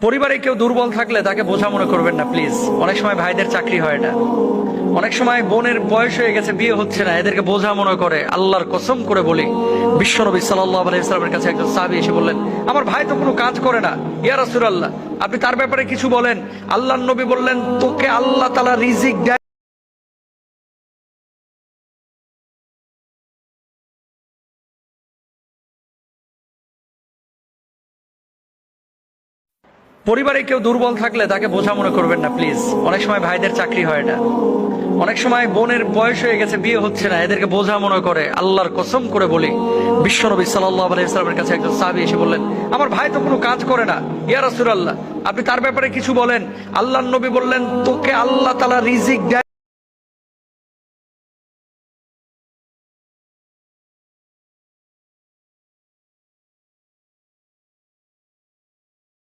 পরিবারে কেউ দুর্বল থাকলে তাকে বোঝা মনে করবেন না প্লিজ। অনেক সময় ভাইদের চাকরি হয় না, অনেক সময় বোনের বয়স হয়ে গেছে, বিয়ে হচ্ছে না, এদেরকে বোঝা মনে করে। আল্লাহর কসম করে বলি, বিশ্বনবী সাল্লাল্লাহু আলাইহি ওয়াসাল্লামের কাছে একজন সাহাবী এসে বললেন, আমার ভাই তো কোনো কাজ করে না, ইয়া রাসূলুল্লাহ আপনি তার ব্যাপারে কিছু বলেন। আল্লাহর নবী বললেন, তোকে আল্লাহ তাআলা রিজিক দেয়। পরিবারে কেউ দুর্বল থাকলে তাকে বোঝা মনে করবেন না প্লিজ। অনেক সময় ভাইদের চাকরি হয় না, অনেক সময় বোনের বয়স হয়ে গেছে, বিয়ে হচ্ছে না, এদেরকে বোঝা মনে করে। আল্লাহর কসম করে বলি, বিশ্বনবী সাল্লাল্লাহু আলাইহি ওয়াসাল্লামের কাছে একজন সাহাবী এসে বললেন, আমার ভাই তো কোনো কাজ করে না, ইয়া রাসূলুল্লাহ আপনি তার ব্যাপারে কিছু বলেন। আল্লাহর নবী বললেন, তোকে আল্লাহ তাআলা রিজিক দেয়।